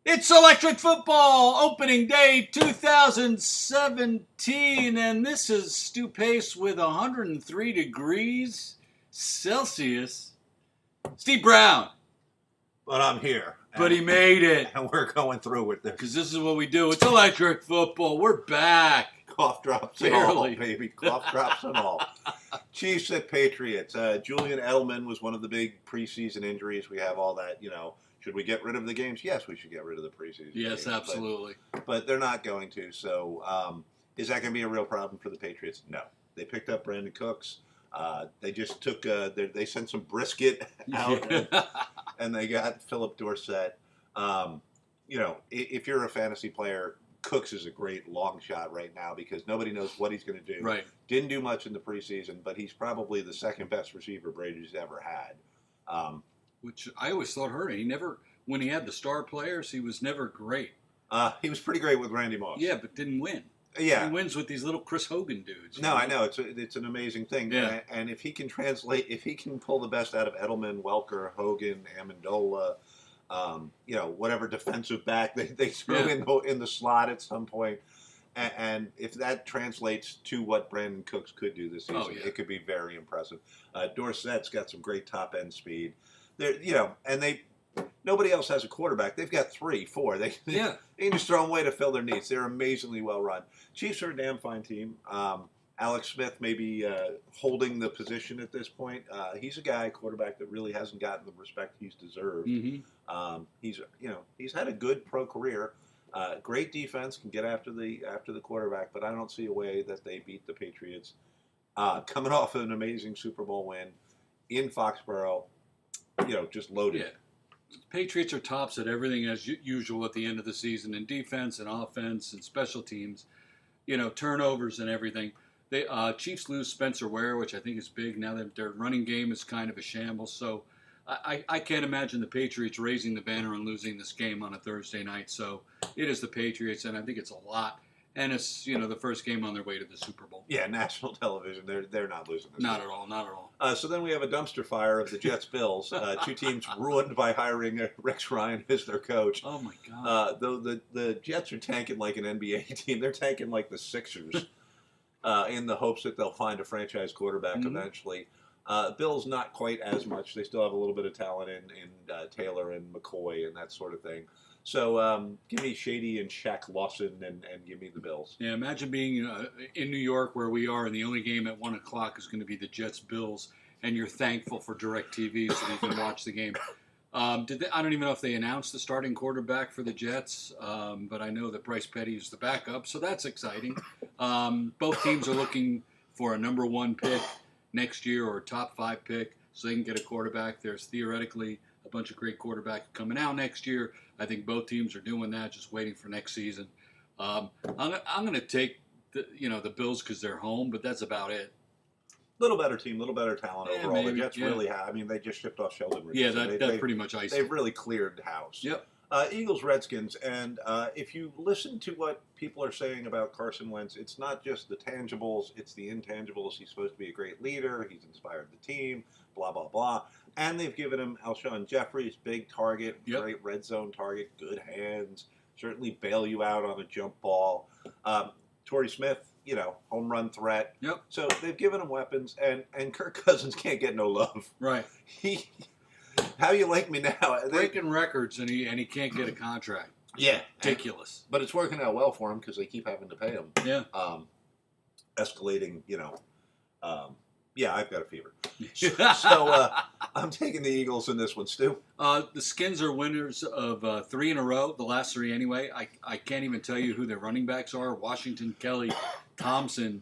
It's Electric Football opening day 2017, and this is Stu Pace with 103 degrees Celsius. Steve Brown. But I'm here. But he made it. And we're going through with this. Because this is what we do. It's Electric Football. We're back. Cough drops and all, baby. Cough drops and all. Chiefs at Patriots. Julian Edelman was one of the big preseason injuries. We have all that, Should we get rid of the games? Yes, we should get rid of the preseason Yes, games, absolutely. But they're not going to. So is that going to be a real problem for the Patriots? No. They picked up Brandon Cooks. They just took they sent some brisket out and they got Philip Dorsett. If you're a fantasy player, Cooks is a great long shot right now because nobody knows what he's going to do. Right. Didn't do much in the preseason, but he's probably the second best receiver Brady's ever had. Which I always thought hurt him. He never, when he had the star players, he was never great. He was pretty great with Randy Moss. Yeah, but didn't win. Yeah. He wins with these little Chris Hogan dudes. No, I know. It's an amazing thing. Yeah. And if he can if he can pull the best out of Edelman, Welker, Hogan, Amendola, whatever defensive back they threw in the slot at some point, and if that translates to what Brandon Cooks could do this season, it could be very impressive. Dorsett's got some great top end speed. Nobody else has a quarterback. They've got 3, 4. They can just throw them away to fill their needs. They're amazingly well run. Chiefs are a damn fine team. Alex Smith may be holding the position at this point. He's a quarterback that really hasn't gotten the respect he's deserved. Mm-hmm. He's had a good pro career. Great defense, can get after the quarterback, but I don't see a way that they beat the Patriots. Coming off an amazing Super Bowl win in Foxborough, just loaded. Yeah. Patriots are tops at everything as usual at the end of the season in defense and offense and special teams, turnovers and everything. They Chiefs lose Spencer Ware, which I think is big. Now that their running game is kind of a shambles. So I can't imagine the Patriots raising the banner and losing this game on a Thursday night. So it is the Patriots, and I think it's a lot. And it's, the first game on their way to the Super Bowl. Yeah, national television. They're not losing this. Not at all. Not at all. So then we have a dumpster fire of the Jets-Bills. 2 teams ruined by hiring Rex Ryan as their coach. Oh, my God. Though the Jets are tanking like an NBA team. They're tanking like the Sixers in the hopes that they'll find a franchise quarterback eventually. Bills not quite as much. They still have a little bit of talent in Taylor and McCoy and that sort of thing. So give me Shady and Shaq Lawson and give me the Bills. Yeah, imagine being in New York where we are, and the only game at 1 o'clock is going to be the Jets-Bills, and you're thankful for DirecTV so you can watch the game. I don't even know if they announced the starting quarterback for the Jets, but I know that Bryce Petty is the backup, so that's exciting. Both teams are looking for a number 1 pick next year or a top 5 pick so they can get a quarterback. There's theoretically a bunch of great quarterbacks coming out next year. I think both teams are doing that, just waiting for next season. I'm going to take the Bills because they're home, but that's about it. Little better team, little better talent overall. Maybe, the Jets really have. I mean, they just shipped off Sheldon Yeah, Richardson. that's pretty much icing. They've really cleared house. Yep. Eagles, Redskins, and if you listen to what people are saying about Carson Wentz, it's not just the tangibles, it's the intangibles. He's supposed to be a great leader. He's inspired the team, blah, blah, blah. And they've given him Alshon Jeffries, big target, great red zone target, good hands, certainly bail you out on a jump ball. Torrey Smith, home run threat. Yep. So they've given him weapons, and Kirk Cousins can't get no love. Right. How you like me now? Breaking records, and he can't get a contract. Yeah. Ridiculous. But it's working out well for him because they keep having to pay him. Yeah. Escalating, I've got a fever. So I'm taking the Eagles in this one, Stu. The Skins are winners of 3 in a row, the last 3 anyway. I can't even tell you who their running backs are. Washington, Kelly, Thompson,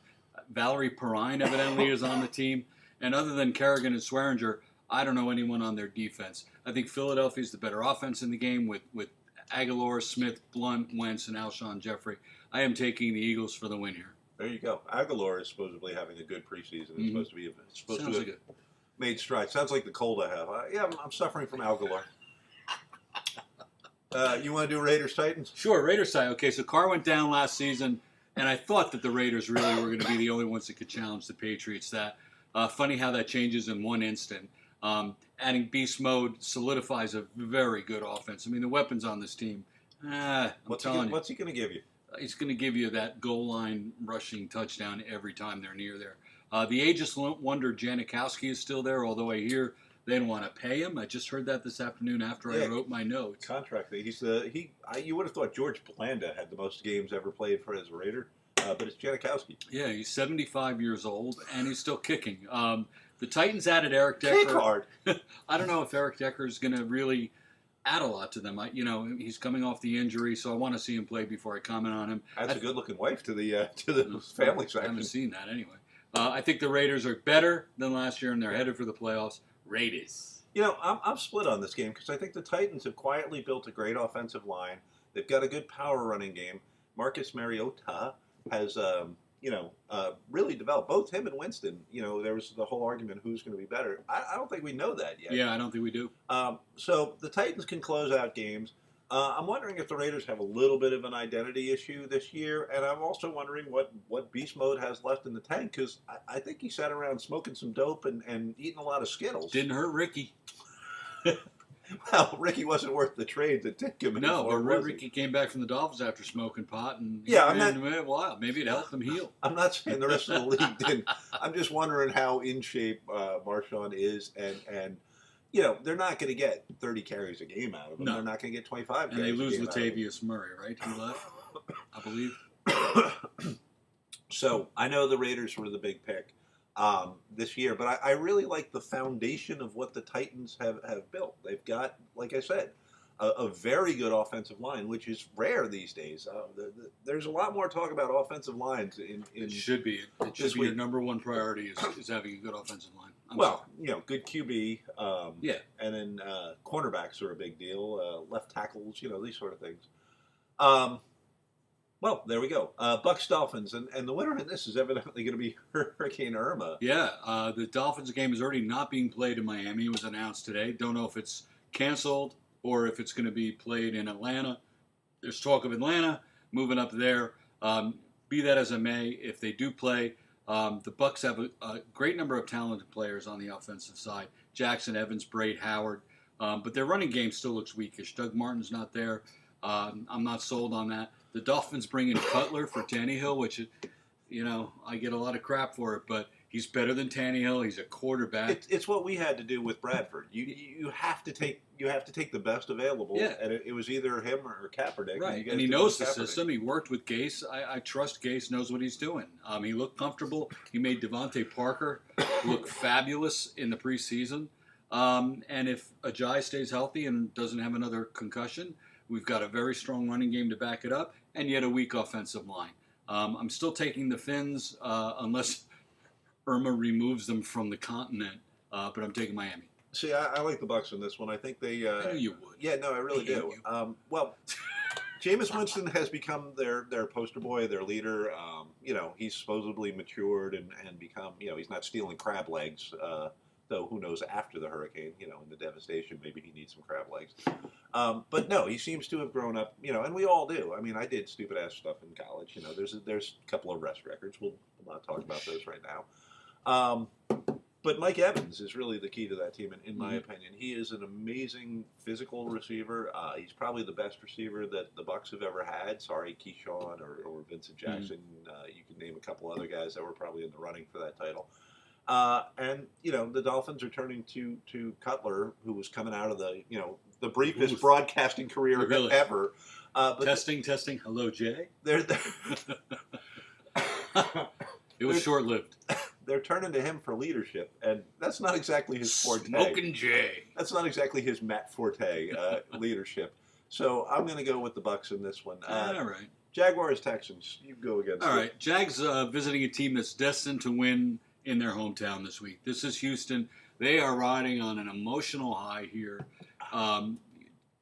Valerie Perrine evidently is on the team. And other than Kerrigan and Swearinger, I don't know anyone on their defense. I think Philadelphia's the better offense in the game with Aguilar, Smith, Blunt, Wentz, and Alshon Jeffrey. I am taking the Eagles for the win here. There you go. Aguilar is supposedly having a good preseason. It's supposed to have made strides. Sounds like the cold I have. I'm suffering from Aguilar. You want to do Raiders-Titans? Sure, Raiders-Titans. Okay, so Carr went down last season, and I thought that the Raiders really were going to be the only ones that could challenge the Patriots. Funny how that changes in one instant. Adding beast mode solidifies a very good offense. I mean, the weapons on this team I'm telling you. What's he going to give you? He's going to give you that goal line rushing touchdown every time they're near there. The ageless wonder Janikowski is still there, although I hear they don't want to pay him. I just heard that this afternoon after I wrote my notes. Contract. You would have thought George Blanda had the most games ever played for as a Raider, but it's Janikowski. Yeah, he's 75 years old, and he's still kicking. The Titans added Eric Decker. Kick hard. I don't know if Eric Decker is going to really add a lot to them. He's coming off the injury, so I want to see him play before I comment on him. That's a good-looking wife to the family section. I haven't seen that anyway. I think the Raiders are better than last year, and they're headed for the playoffs. Raiders. I'm split on this game because I think the Titans have quietly built a great offensive line. They've got a good power running game. Marcus Mariota has, really developed. Both him and Winston, there was the whole argument who's going to be better. I don't think we know that yet. Yeah, I don't think we do. So the Titans can close out games. I'm wondering if the Raiders have a little bit of an identity issue this year, and I'm also wondering what beast mode has left in the tank, because I think he sat around smoking some dope and eating a lot of Skittles. Didn't hurt Ricky. Well, Ricky wasn't worth the trade that Dick gave him. No, but Ricky came back from the Dolphins after smoking pot, and wow, maybe it helped him heal. I'm not saying the rest of the league didn't. I'm just wondering how in shape Marshawn is, and they're not going to get 30 carries a game out of him. No. They're not going to get 25 and carries a game. And they lose Latavius Murray, right? He left, I believe. So I know the Raiders were the big pick this year, but I really like the foundation of what the Titans have built. They've got, like I said, a very good offensive line, which is rare these days. There's a lot more talk about offensive lines. It should be. It should be your number one priority is having a good offensive line. Good QB. And then cornerbacks are a big deal. Left tackles, these sort of things. Well, there we go. Bucs Dolphins, and the winner in this is evidently going to be Hurricane Irma. Yeah, the Dolphins game is already not being played in Miami. It was announced today. Don't know if it's canceled or if it's going to be played in Atlanta. There's talk of Atlanta moving up there. Be that as it may, if they do play, the Bucs have a great number of talented players on the offensive side. Jackson, Evans, Braid, Howard. But their running game still looks weakish. Doug Martin's not there. I'm not sold on that. The Dolphins bring in Cutler for Tannehill, which, I get a lot of crap for it, but he's better than Tannehill. He's a quarterback. It's what we had to do with Bradford. You have to take the best available. Yeah. And it was either him or Kaepernick. Right, and he knows the system. He worked with Gase. I trust Gase knows what he's doing. He looked comfortable. He made Devontae Parker look fabulous in the preseason. And if Ajayi stays healthy and doesn't have another concussion, we've got a very strong running game to back it up, and yet a weak offensive line. I'm still taking the Fins unless Irma removes them from the continent, but I'm taking Miami. See, I like the Bucs in this one. I think they. I knew you would. Yeah, no, I really do. Jameis Winston has become their poster boy, their leader. He's supposedly matured and become. He's not stealing crab legs. Though who knows after the hurricane, in the devastation, maybe he needs some crab legs. But no, he seems to have grown up, and we all do. I mean, I did stupid ass stuff in college. There's a couple of arrest records. We'll not talk about those right now. But Mike Evans is really the key to that team, in my opinion. He is an amazing physical receiver. He's probably the best receiver that the Bucs have ever had. Sorry, Keyshawn or Vincent Jackson. You can name a couple other guys that were probably in the running for that title. And the Dolphins are turning to Cutler, who was coming out of the briefest broadcasting career ever. Testing. Hello, Jay. It was short-lived. They're turning to him for leadership, and that's not exactly his forte. Smoking Jay. That's not exactly his Matt Forte leadership. So I'm going to go with the Bucs in this one. All right. Jaguars, Texans. You go against. All right. Jags visiting a team that's destined to win in their hometown this week. This is Houston. They are riding on an emotional high here.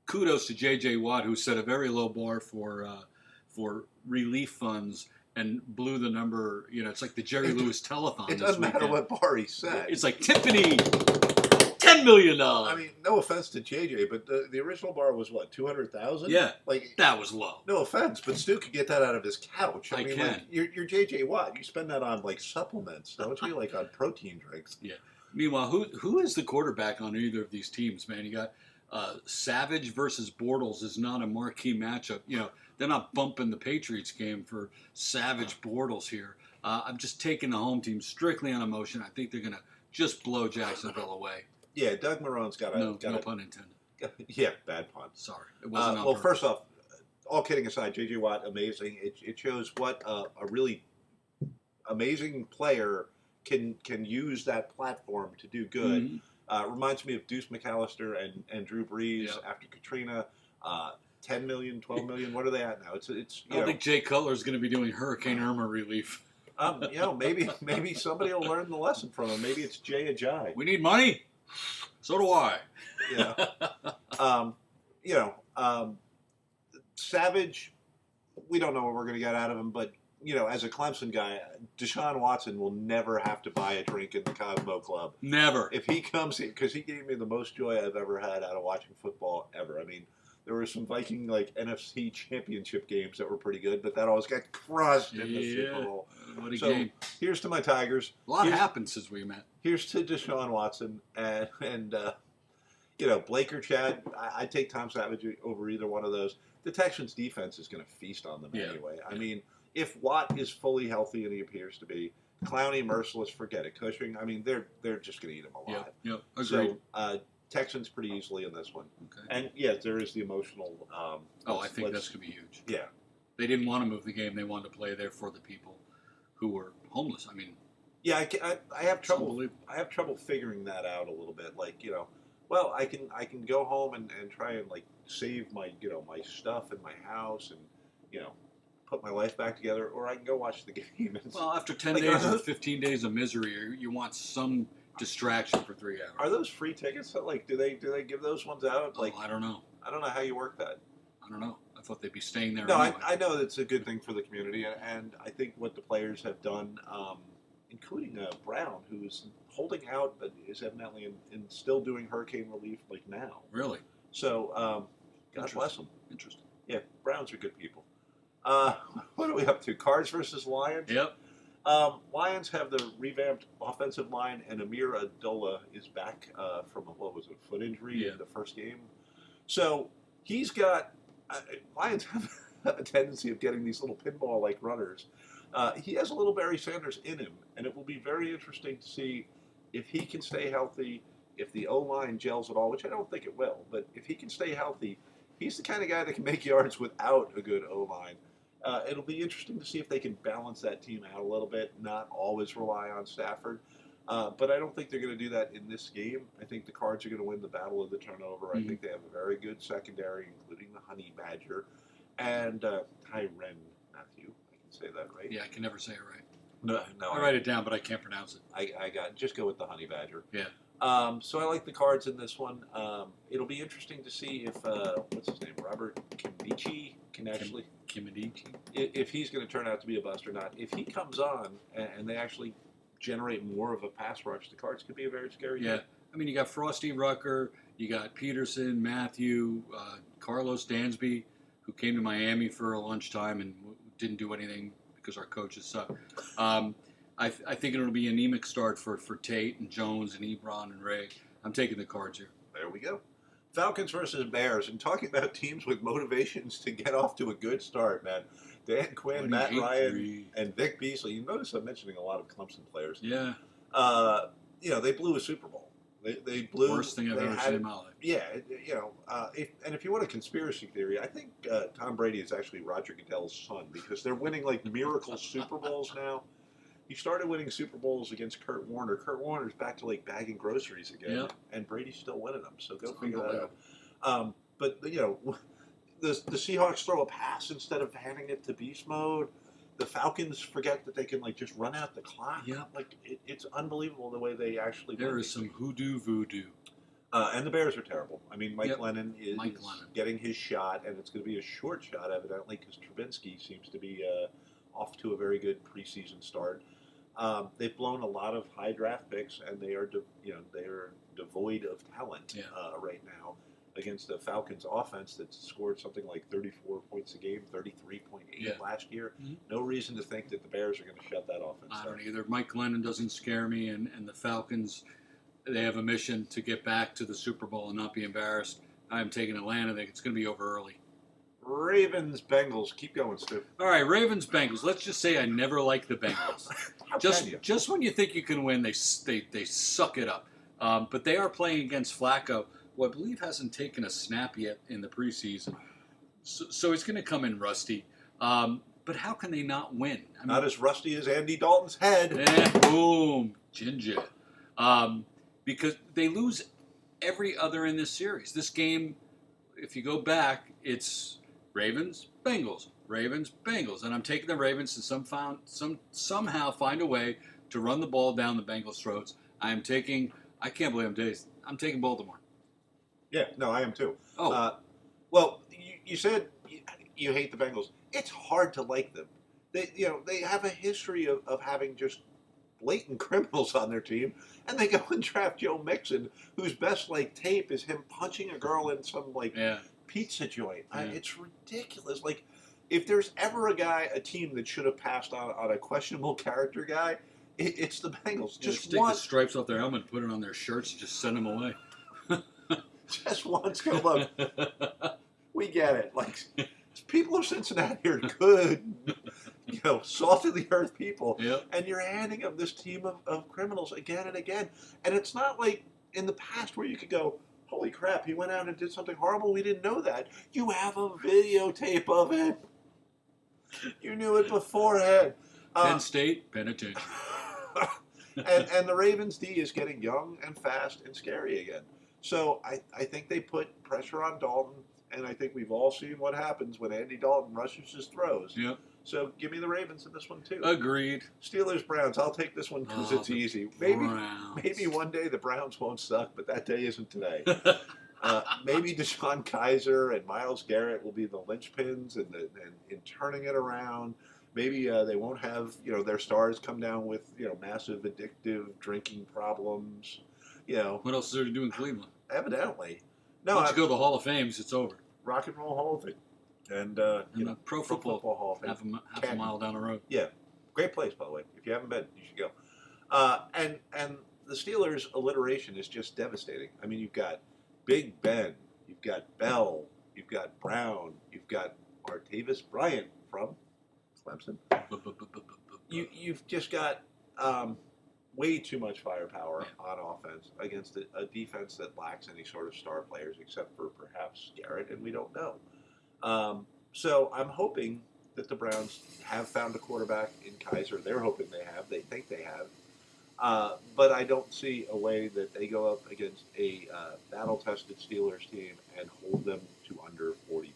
Kudos to J.J. Watt, who set a very low bar for relief funds and blew the number. It's like the Jerry Lewis telethon. It doesn't matter what bar he set. It's like Tiffany, $10 million. I mean, no offense to JJ, but the original bar was what, 200,000? Yeah, that was low. No offense, but Stu could get that out of his couch. I mean, can. You're JJ Watt. You spend that on supplements, don't you? Like on protein drinks. Yeah. Meanwhile, who is the quarterback on either of these teams, man? You got Savage versus Bortles is not a marquee matchup. They're not bumping the Patriots game for Savage Bortles here. I'm just taking the home team strictly on emotion. I think they're going to just blow Jacksonville away. Yeah, Doug Marone's got a... No pun intended. Yeah, bad pun. Sorry. It wasn't on well, purpose. first off, all kidding aside, J.J. Watt, amazing. It shows what a really amazing player can use that platform to do good. Mhm. Reminds me of Deuce McAllister and Drew Brees Yep. after Katrina. 10 million, 12 million. What are they at now? It's I don't think Jay Cutler is going to be doing Hurricane Irma relief. maybe somebody will learn the lesson from him. Maybe it's Jay Ajayi. We need money. So do I. Savage, we don't know what we're going to get out of him, but as a Clemson guy, Deshaun Watson will never have to buy a drink in the Cosmo Club. Never. If he comes in, because he gave me the most joy I've ever had out of watching football ever. I mean, there were some Viking NFC championship games that were pretty good, but that always got crushed in the Super Bowl. What a So game. here's to my Tigers. A lot happened since we met. Here's to Deshaun Watson and Blake or Chad. I take Tom Savage over either one of those. The Texans' defense is going to feast on them anyway. I mean, if Watt is fully healthy, and he appears to be, Clowney, Merciless, forget it. Cushing, I mean, they're just going to eat him alive. Yep. Agreed. So Texans pretty easily in this one. Okay. And yes, there is the emotional. I think that's going to be huge. Yeah. They didn't want to move the game. They wanted to play there for the people who were homeless. I mean, yeah, I have trouble. unbelievable. I have trouble figuring that out a little bit. Like, well, I can go home and try and like save my my stuff in my house and put my life back together, or I can go watch the game. Well, after 10 Like, days or 15 days of misery, you want some distraction for 3 hours. Are those free tickets? Like, do they give those ones out? Like, I don't know. I don't know how you work that. I don't know. I thought they'd be staying there No, anyway. I know that's a good thing for the community, and I think what the players have done, including Brown, who's holding out, but is evidently in still doing hurricane relief like now. Really? So, God bless them. Interesting. Yeah, Browns are good people. What are we up to? Cards versus Lions? Yep. Lions have the revamped offensive line, and Amir Abdullah is back from a foot injury in the first game. So he's got Lions have a tendency of getting these little pinball-like runners. He has a little Barry Sanders in him, and it will be very interesting to see if he can stay healthy, if the O-line gels at all, which I don't think it will. But if he can stay healthy, he's the kind of guy that can make yards without a good O-line. It'll be interesting to see if they can balance that team out a little bit, not always rely on Stafford. But I don't think they're going to do that in this game. I think the Cards are going to win the battle of the turnover. I think they have a very good secondary, including the Honey Badger and Tyrann Mathieu. I can say that right. Yeah, I can never say it right. No. I write it down, but I can't pronounce it. I got just go with the Honey Badger. Yeah. So I like the Cards in this one. It'll be interesting to see if what's his name, Robert Kimdichie, can actually Kimdichie. If he's going to turn out to be a bust or not. If he comes on and they actually generate more of a pass rush, the Cards could be a very scary Yeah. team. I mean, you got Frosty Rucker, you got Peterson, Matthew, Carlos Dansby, who came to Miami for a lunchtime and didn't do anything because our coaches suck. I think it'll be an anemic start for Tate and Jones and Ebron and Ray. I'm taking the Cards here. There we go. Falcons versus Bears. And talking about teams with motivations to get off to a good start, man. Dan Quinn, Matt Ryan, and Vic Beasley. You notice I'm mentioning a lot of Clemson players. Yeah. They blew a Super Bowl. They blew. Worst thing I've ever seen in my life. Yeah, if you want a conspiracy theory, I think Tom Brady is actually Roger Goodell's son because they're winning like miracle Super Bowls now. He started winning Super Bowls against Kurt Warner. Kurt Warner's back to like bagging groceries again, and Brady's still winning them. So go figure that out. But the Seahawks throw a pass instead of handing it to beast mode. The Falcons forget that they can like just run out the clock. Yeah, like it's unbelievable the way they actually. There is some hoodoo voodoo. And the Bears are terrible. I mean, Mike Lennon is getting his shot, and it's going to be a short shot, evidently, because Trubinsky seems to be off to a very good preseason start. They've blown a lot of high draft picks, and they are devoid of talent right now against the Falcons offense that scored something like 34 points a game, 33.8 last year. Mm-hmm. No reason to think that the Bears are going to shut that offense down. I don't either. Mike Glennon doesn't scare me, and the Falcons, they have a mission to get back to the Super Bowl and not be embarrassed. I'm taking Atlanta. I think it's going to be over early. Ravens, Bengals. Keep going, Stu. All right, Ravens, Bengals. Let's just say I never liked the Bengals. How can you? Just when you think you can win, they suck it up. But they are playing against Flacco, who I believe hasn't taken a snap yet in the preseason. So he's going to come in rusty. But how can they not win? I mean, Not as rusty as Andy Dalton's head. Boom, ginger. Because they lose every other in this series. This game, if you go back, it's Ravens, Bengals, Ravens, Bengals, and I'm taking the Ravens to somehow find a way to run the ball down the Bengals' throats. I can't believe I'm taking Baltimore. Yeah, no, I am too. Oh, Well, you said you hate the Bengals. It's hard to like them. They have a history of having just blatant criminals on their team, and they go and draft Joe Mixon, whose best tape is him punching a girl in some yeah. pizza joint. Yeah. It's ridiculous. If there's ever a team that should have passed on a questionable character guy, it's the Bengals. Just Just take the once, stripes off their helmet, put it on their shirts, and just send them away. just once, go look. We get it. People of Cincinnati are good, salt of the earth people, Yep. and you're handing them this team of criminals again and again. And it's not like in the past where you could go, holy crap, he went out and did something horrible. We didn't know that. You have a videotape of it. You knew it beforehand. Penn State, Penitentiary. and the Ravens D is getting young and fast and scary again. So I think they put pressure on Dalton, and I think we've all seen what happens when Andy Dalton rushes his throws. Yep. So give me the Ravens in this one too. Agreed. Steelers, Browns. I'll take this one because it's the easy. Browns. Maybe one day the Browns won't suck, but that day isn't today. Maybe Deshaun Kaiser and Myles Garrett will be the linchpins in turning it around. Maybe they won't have their stars come down with massive addictive drinking problems. What else is there to do in Cleveland? Evidently, no. Once you go to the Hall of Fames, it's over. Rock and Roll Hall of Fame, and the Pro Football Hall of Fame. half a mile down the road. Yeah, great place by the way. If you haven't been, you should go. And the Steelers' alliteration is just devastating. I mean, you've got Big Ben, you've got Bell, you've got Brown, you've got Martavis Bryant from Clemson. You've just got way too much firepower on offense against a defense that lacks any sort of star players except for perhaps Garrett, and we don't know. So I'm hoping that the Browns have found a quarterback in Kaiser. They're hoping they have. They think they have. But I don't see a way that they go up against a battle-tested Steelers team and hold them to under 40 points.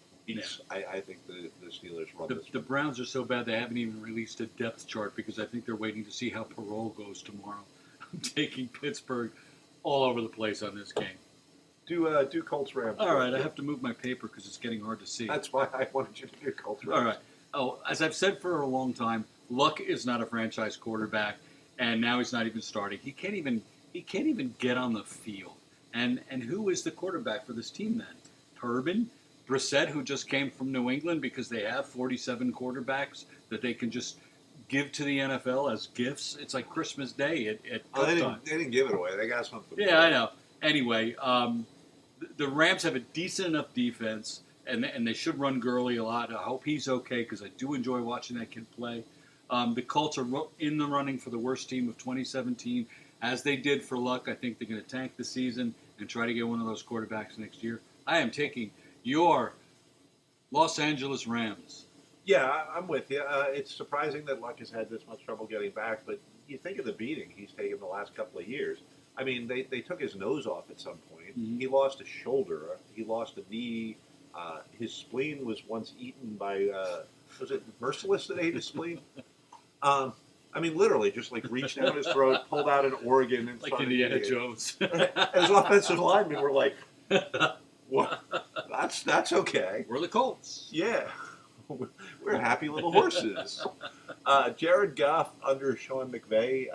Yeah. I think the Steelers run this. The Browns are so bad they haven't even released a depth chart because I think they're waiting to see how Parole goes tomorrow. I'm taking Pittsburgh all over the place on this game. Do Colts Rams. All right, I have to move my paper because it's getting hard to see. That's why I wanted you to do Colts Rams. All right. Oh, as I've said for a long time, Luck is not a franchise quarterback, and now he's not even starting. He can't even get on the field. And who is the quarterback for this team then? Turbin, Brissett, who just came from New England because they have 47 quarterbacks that they can just give to the NFL as gifts. It's like Christmas Day at time. They didn't give it away. They got something. Yeah, I know. Anyway, the Rams have a decent enough defense, and they should run Gurley a lot. I hope he's okay because I do enjoy watching that kid play. The Colts are in the running for the worst team of 2017, as they did for Luck. I think they're going to tank the season and try to get one of those quarterbacks next year. I am taking your Los Angeles Rams. Yeah, I'm with you. It's surprising that Luck has had this much trouble getting back, but you think of the beating he's taken the last couple of years. I mean, they took his nose off at some point. Mm-hmm. He lost a shoulder. He lost a knee. His spleen was once eaten by, was it Merciless that ate his spleen? I mean, literally, just reached down his throat, pulled out an organ. And like Indiana Jones. And his offensive linemen were like, what? That's okay. We're the Colts. Yeah. We're happy little horses. Jared Goff under Sean McVay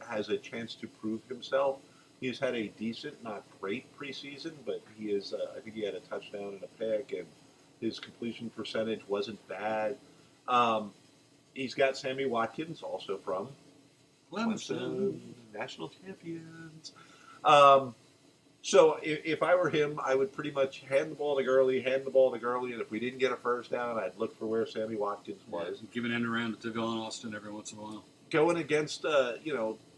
has a chance to prove himself. He's had a decent, not great preseason, but he is. I think he had a touchdown and a pick, and his completion percentage wasn't bad. He's got Sammy Watkins, also from Clemson, national champions. So if I were him, I would pretty much hand the ball to Gurley, and if we didn't get a first down, I'd look for where Sammy Watkins was. Yeah, give an end around to Devon Austin every once in a while. Going against,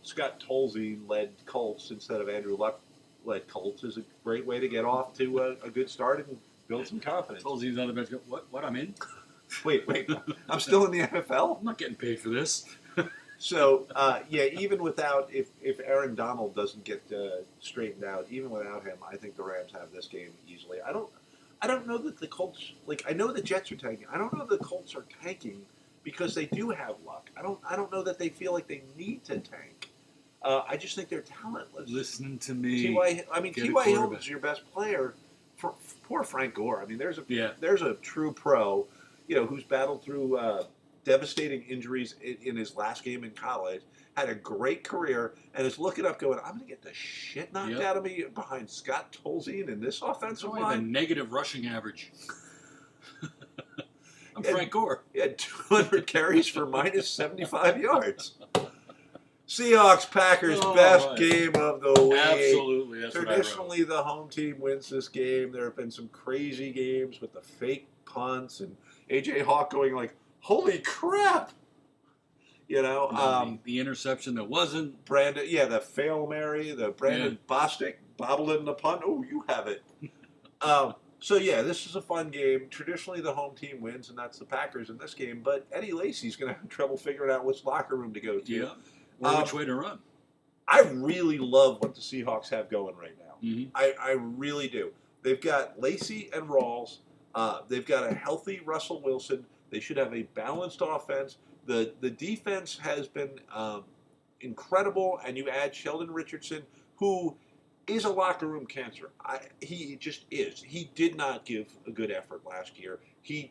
Scott Tolzien-led Colts instead of Andrew Luck-led Colts is a great way to get off to a good start and build some confidence. Tolzien's on the bench. What? I'm in? Wait, I'm still in the NFL? I'm not getting paid for this. So, even without, if Aaron Donald doesn't get straightened out, even without him, I think the Rams have this game easily. I don't know that the Colts, I know the Jets are tanking. I don't know the Colts are tanking because they do have luck. I don't know that they feel like they need to tank. I just think they're talentless. Listen to me. T.Y. Hilton is your best player. Poor Frank Gore. I mean, there's a true pro, who's battled through devastating injuries in his last game in college, had a great career, and is looking up going, I'm going to get the shit knocked out of me behind Scott Tolzien in this offensive I have a line. negative rushing average. I'm Frank Gore. He had 200 carries for minus 75 yards. Seahawks Packers best game of the week. Absolutely, that's Traditionally, the home team wins this game. There have been some crazy games with the fake punts and AJ Hawk going like, "Holy crap!" The interception that wasn't. Brandon, the fail Mary, the Brandon Bostic bobbling the punt. Oh, you have it. This is a fun game. Traditionally, the home team wins, and that's the Packers in this game. But Eddie Lacy's going to have trouble figuring out which locker room to go to. Yeah. Or which way to run. I really love what the Seahawks have going right now. Mm-hmm. I really do. They've got Lacy and Rawls. They've got a healthy Russell Wilson. They should have a balanced offense. The defense has been incredible, and you add Sheldon Richardson, who is a locker room cancer. He just is. He did not give a good effort last year. He's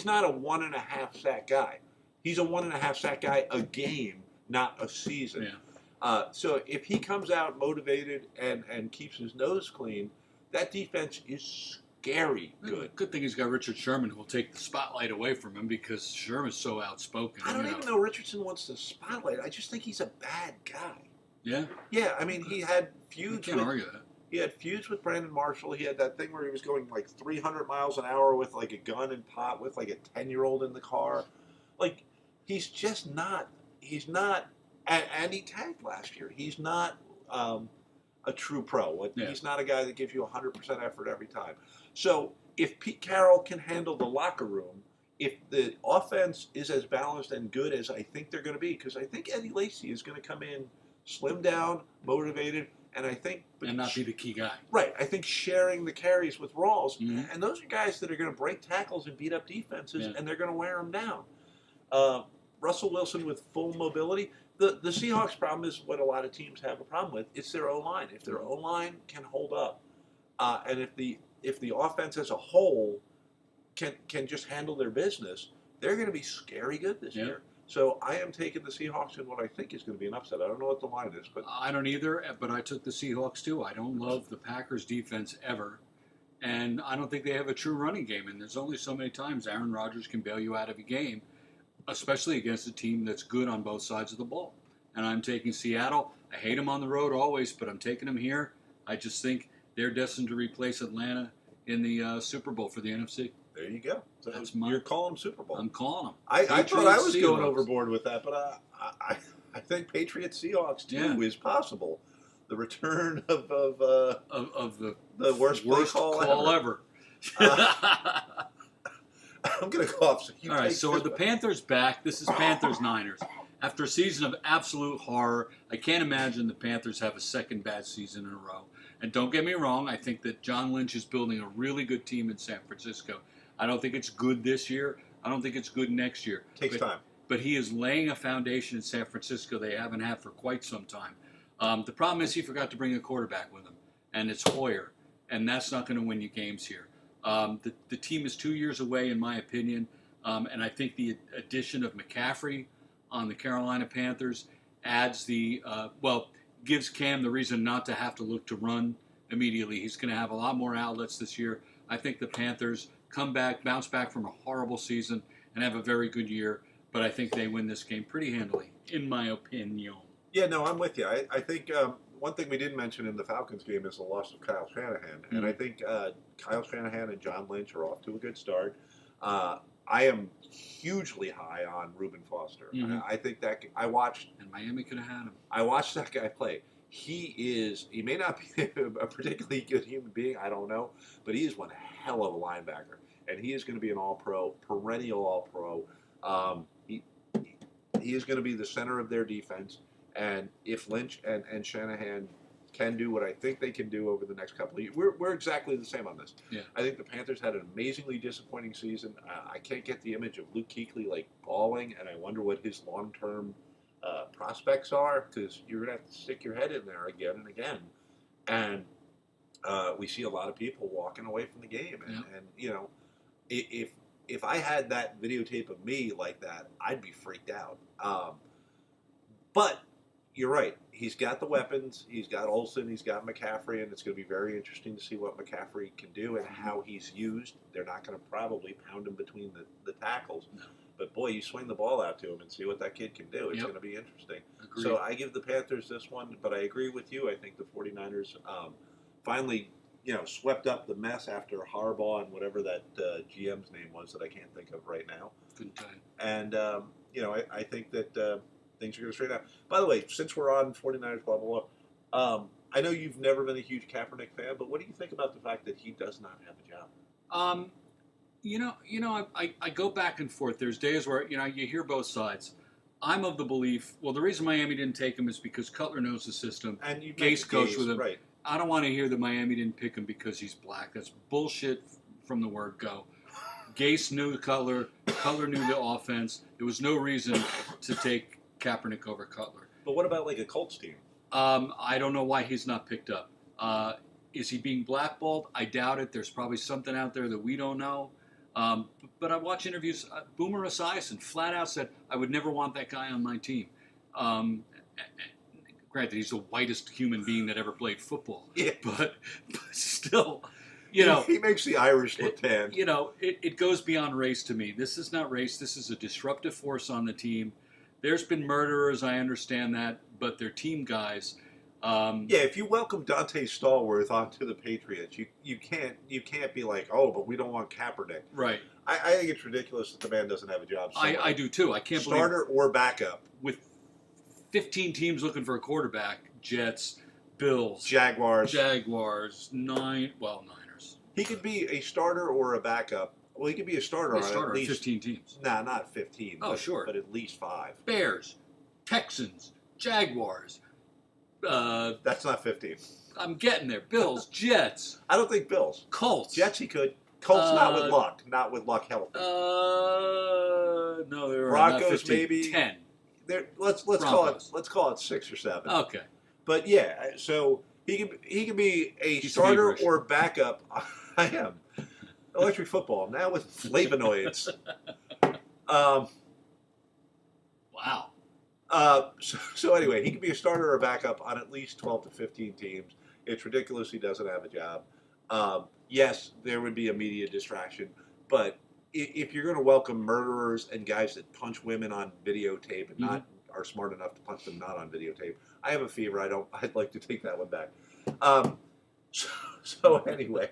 not a 1.5 sack guy. He's a 1.5 sack guy a game, not a season. Yeah. So if he comes out motivated and keeps his nose clean, that defense is scary good. Good thing he's got Richard Sherman, who will take the spotlight away from him because Sherman's so outspoken. I don't even know Richardson wants the spotlight. I just think he's a bad guy. Yeah? Yeah, I mean, he had feuds You can't argue that. He had feuds with Brandon Marshall. He had that thing where he was going like 300 miles an hour with like a gun and pot with like a 10-year-old in the car. Like, he's just not, and he tanked last year. He's not a true pro. He's not a guy that gives you 100% effort every time. So if Pete Carroll can handle the locker room, if the offense is as balanced and good as I think they're going to be, because I think Eddie Lacy is going to come in slimmed down, motivated, and I think... And not be the key guy. Right. I think sharing the carries with Rawls, and those are guys that are going to break tackles and beat up defenses, and they're going to wear them down. Russell Wilson with full mobility. The Seahawks' problem is what a lot of teams have a problem with. It's their O-line. If their O-line can hold up, and if the offense as a whole can just handle their business, they're going to be scary good this year. So I am taking the Seahawks in what I think is going to be an upset. I don't know what the line is, but I don't either. But I took the Seahawks too. I don't love the Packers defense ever, and I don't think they have a true running game. And there's only so many times Aaron Rodgers can bail you out of a game, especially against a team that's good on both sides of the ball. And I'm taking Seattle. I hate them on the road always, but I'm taking them here. I just think they're destined to replace Atlanta in the Super Bowl for the NFC. There you go. So you're calling them Super Bowl. I'm calling them. I thought I was going overboard with that, but I think Patriots Seahawks too is possible. The return of the worst call ever. I'm going to cough. So all right, so are the Panthers back? This is Panthers-Niners. After a season of absolute horror, I can't imagine the Panthers have a second bad season in a row. And don't get me wrong, I think that John Lynch is building a really good team in San Francisco. I don't think it's good this year. I don't think it's good next year. Takes time. But he is laying a foundation in San Francisco they haven't had for quite some time. The problem is he forgot to bring a quarterback with him, and it's Hoyer. And that's not going to win you games here. The team is 2 years away, in my opinion. And I think the addition of McCaffrey on the Carolina Panthers adds gives Cam the reason not to have to look to run immediately. He's going to have a lot more outlets this year. I think the Panthers bounce back from a horrible season, and have a very good year. But I think they win this game pretty handily, in my opinion. Yeah, no, I'm with you. I think one thing we didn't mention in the Falcons game is the loss of Kyle Shanahan, and I think Kyle Shanahan and John Lynch are off to a good start. I am hugely high on Reuben Foster. I think that I watched, and Miami could have had him. I watched that guy play. He may not be a particularly good human being, I don't know, but he is one hell of a linebacker, and he is going to be an All-Pro, perennial All-Pro. He is going to be the center of their defense, and if Lynch and Shanahan can do what I think they can do over the next couple of years, we're exactly the same on this. Yeah. I think the Panthers had an amazingly disappointing season. I can't get the image of Luke Kuechly like balling, and I wonder what his long-term prospects are, because you're going to have to stick your head in there again and again. And we see a lot of people walking away from the game, and you know, if I had that videotape of me like that, I'd be freaked out. But you're right. He's got the weapons. He's got Olsen. He's got McCaffrey, and it's going to be very interesting to see what McCaffrey can do and how he's used. They're not going to probably pound him between the tackles. No. But, boy, you swing the ball out to him and see what that kid can do. It's going to be interesting. Agreed. So I give the Panthers this one, but I agree with you. I think the 49ers finally, swept up the mess after Harbaugh and whatever that GM's name was that I can't think of right now. Couldn't tell you. And, I think that things are going to straighten out. By the way, since we're on 49ers, blah, blah, blah, I know you've never been a huge Kaepernick fan, but what do you think about the fact that he does not have a job? I go back and forth. There's days where, you hear both sides. I'm of the belief, well, the reason Miami didn't take him is because Cutler knows the system. And you Gase coached with him. Right. I don't want to hear that Miami didn't pick him because he's black. That's bullshit from the word go. Gase knew Cutler. Cutler knew the offense. There was no reason to take Kaepernick over Cutler. But what about like a Colts team? I don't know why he's not picked up. Is he being blackballed? I doubt it. There's probably something out there that we don't know. But I watch interviews. Boomer Esiason flat out said, I would never want that guy on my team. Granted, he's the whitest human being that ever played football. Yeah. But still, he makes the Irish look tan. It goes beyond race to me. This is not race. This is a disruptive force on the team. There's been murderers, I understand that, but they're team guys. If you welcome Dante Stallworth onto the Patriots, you can't be like, oh, but we don't want Kaepernick. Right. I think it's ridiculous that the man doesn't have a job. I do too. I can't believe starter or backup with 15 teams looking for a quarterback. Jets, Bills, Jaguars, Niners. He could be a starter or a backup. Well, he could be a starter on at least 15 teams. Nah, not 15. Oh, sure. But at least 5. Bears, Texans, Jaguars. That's not 15. I'm getting there. Bills, Jets. I don't think Bills. Colts. Jets he could. Colts not with luck. Not with luck healthy. No, they're Broncos not 15, maybe 10. Let's call it 6 or 7. Okay. But yeah, so he can be a starter or backup. I am. Electric football now with flavonoids. Wow. So anyway, he can be a starter or backup on at least 12 to 15 teams. It's ridiculous he doesn't have a job. Yes, there would be a media distraction, but if you're going to welcome murderers and guys that punch women on videotape and not are smart enough to punch them not on videotape, I have a fever. I'd like to take that one back. So anyway,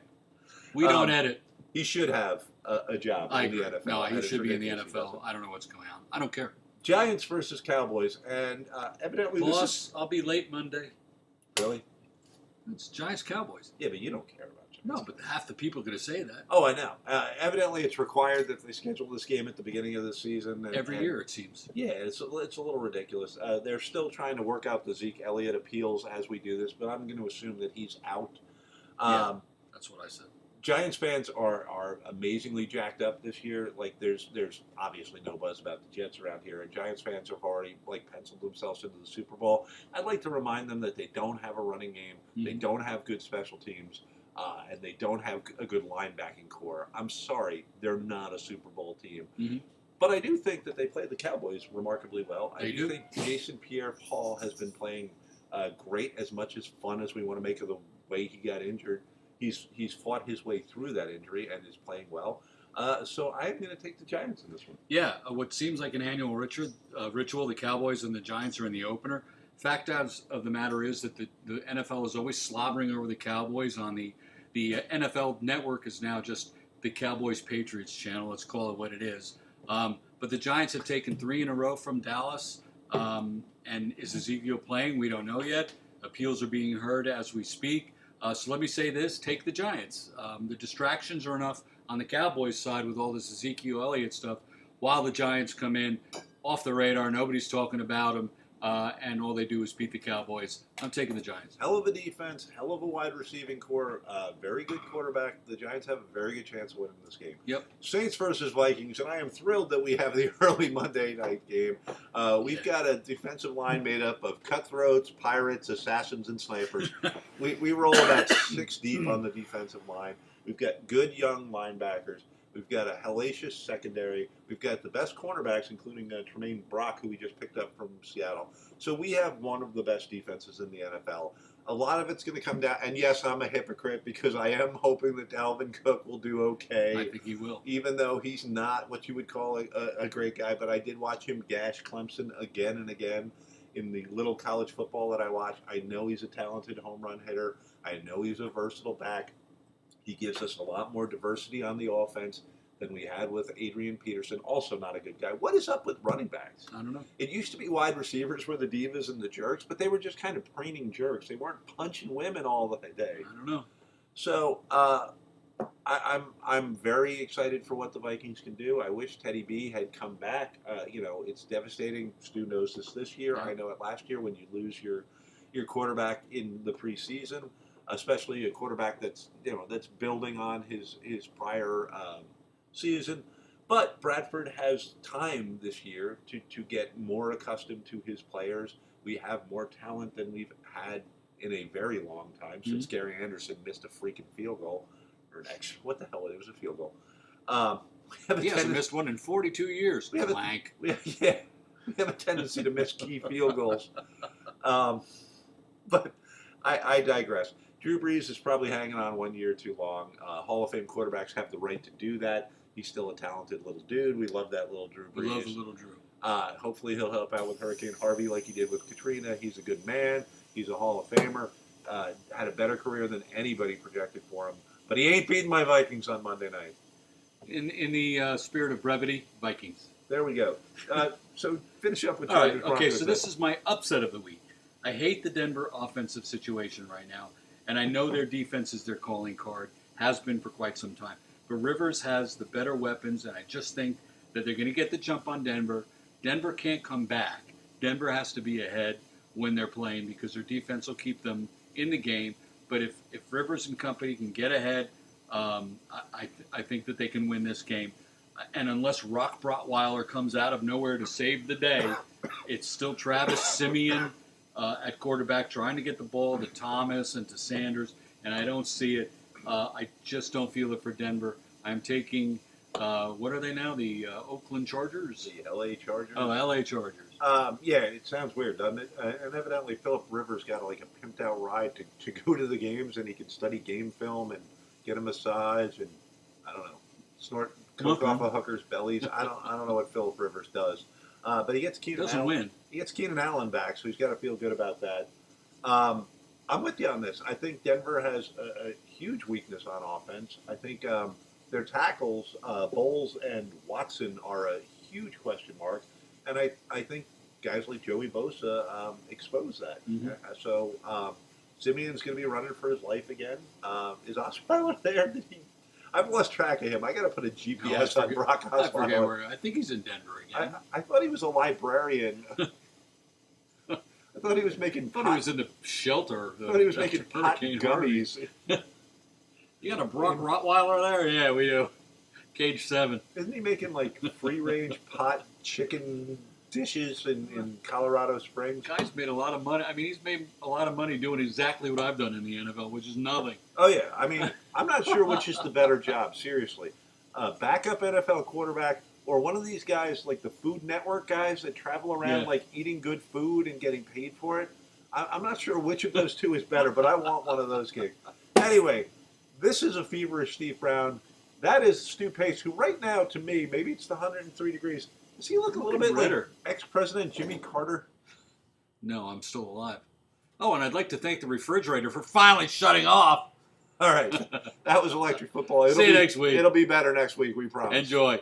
we don't edit. He should have a job in the NFL. No, he should be in the NFL. I don't know what's going on. I don't care. Giants versus Cowboys, and evidently I'll be late Monday. Really? It's Giants Cowboys. Yeah, but you don't care about Giants. No, but half the people are going to say that. Oh, I know. Evidently, it's required that they schedule this game at the beginning of the season. Every year, it seems. Yeah, it's a little ridiculous. They're still trying to work out the Zeke Elliott appeals as we do this, but I'm going to assume that he's out. That's what I said. Giants fans are amazingly jacked up this year. Like there's obviously no buzz about the Jets around here, and Giants fans have already penciled themselves into the Super Bowl. I'd like to remind them that they don't have a running game, they don't have good special teams, and they don't have a good linebacking core. I'm sorry, they're not a Super Bowl team. But I do think that they played the Cowboys remarkably well. I do think Jason Pierre-Paul has been playing great, as much as fun as we want to make of the way he got injured. He's fought his way through that injury and is playing well. So I'm going to take the Giants in this one. Yeah, what seems like an annual ritual, the Cowboys and the Giants are in the opener. Fact of the matter is that the NFL is always slobbering over the Cowboys on the NFL Network is now just the Cowboys Patriots channel. Let's call it what it is. But the Giants have taken 3 in a row from Dallas. And is Ezekiel playing? We don't know yet. Appeals are being heard as we speak. So let me say this: take the Giants. The distractions are enough on the Cowboys side with all this Ezekiel Elliott stuff, while the Giants come in off the radar. Nobody's talking about them. And all they do is beat the Cowboys. I'm taking the Giants. Hell of a defense, hell of a wide receiving core, very good quarterback. The Giants have a very good chance of winning this game. Yep. Saints versus Vikings, and I am thrilled that we have the early Monday night game. We've got a defensive line made up of cutthroats, pirates, assassins, and snipers. We roll about 6 deep on the defensive line. We've got good young linebackers. We've got a hellacious secondary. We've got the best cornerbacks, including Tremaine Brock, who we just picked up from Seattle. So we have one of the best defenses in the NFL. A lot of it's going to come down, and yes, I'm a hypocrite because I am hoping that Dalvin Cook will do okay. I think he will. Even though he's not what you would call a great guy, but I did watch him gash Clemson again and again in the little college football that I watched. I know he's a talented home run hitter. I know he's a versatile back. He gives us a lot more diversity on the offense than we had with Adrian Peterson, also not a good guy. What is up with running backs? I don't know. It used to be wide receivers were the divas and the jerks, but they were just kind of preening jerks. They weren't punching women all the day. I don't know. So I'm very excited for what the Vikings can do. I wish Teddy B had come back. It's devastating. Stu knows this year. I know it last year when you lose your quarterback in the preseason, especially a quarterback that's building on his prior season. But Bradford has time this year to get more accustomed to his players. We have more talent than we've had in a very long time since Gary Anderson missed a freaking field goal. What the hell? It was a field goal. He hasn't missed one in 42 years. We have a tendency to miss key field goals. But I digress. Drew Brees is probably hanging on 1 year too long. Hall of Fame quarterbacks have the right to do that. He's still a talented little dude. We love that little Drew Brees. We love the little Drew. Hopefully he'll help out with Hurricane Harvey like he did with Katrina. He's a good man. He's a Hall of Famer. Had a better career than anybody projected for him. But he ain't beating my Vikings on Monday night. In the spirit of brevity, Vikings. There we go. So finish up with Chargers. All right, okay, so this is my upset of the week. I hate the Denver offensive situation right now, and I know their defense is their calling card, has been for quite some time. But Rivers has the better weapons, and I just think that they're going to get the jump on Denver. Denver can't come back. Denver has to be ahead when they're playing because their defense will keep them in the game. But if Rivers and company can get ahead, I think that they can win this game. And unless Rock Brotweiler comes out of nowhere to save the day, it's still Travis Simeon at quarterback trying to get the ball to Thomas and to Sanders, and I don't see it. I just don't feel it for Denver. I'm taking, what are they now, the Oakland Chargers? The L.A. Chargers. Oh, L.A. Chargers. Yeah, it sounds weird, doesn't it? And evidently Philip Rivers got like a pimped out ride to go to the games, and he can study game film and get a massage and, I don't know, snort coke off of hookers' bellies. I don't know what Philip Rivers does. But he gets Keenan Allen. He gets Keenan Allen back, so he's got to feel good about that. I'm with you on this. I think Denver has a huge weakness on offense. I think their tackles, Bowles and Watson, are a huge question mark. And I think guys like Joey Bosa expose that. Mm-hmm. So Simeon's going to be running for his life again. Is Osweiler there? I've lost track of him. I got to put a GPS on Brock Osweiler. I think he's in Denver again. I thought he was a librarian. I thought he was making. He was in the shelter. I thought he was making pot gummies. You got a Brock Rottweiler there? Yeah, we do. Cage 7. Isn't he making like free-range pot chicken dishes in Colorado Springs? Guy's made a lot of money. I mean, he's made a lot of money doing exactly what I've done in the NFL, which is nothing. Oh, yeah. I mean, I'm not sure which is the better job, seriously. Backup NFL quarterback or one of these guys like the Food Network guys that travel around like eating good food and getting paid for it. I'm not sure which of those two is better, but I want one of those gigs. Anyway, this is a feverish Steve Brown. That is Stu Pace, who right now, to me, maybe it's the 103 degrees. Does he look a little bit like ex-President Jimmy Carter? No, I'm still alive. Oh, and I'd like to thank the refrigerator for finally shutting off. All right. That was Electric Football. See you next week. It'll be better next week, we promise. Enjoy.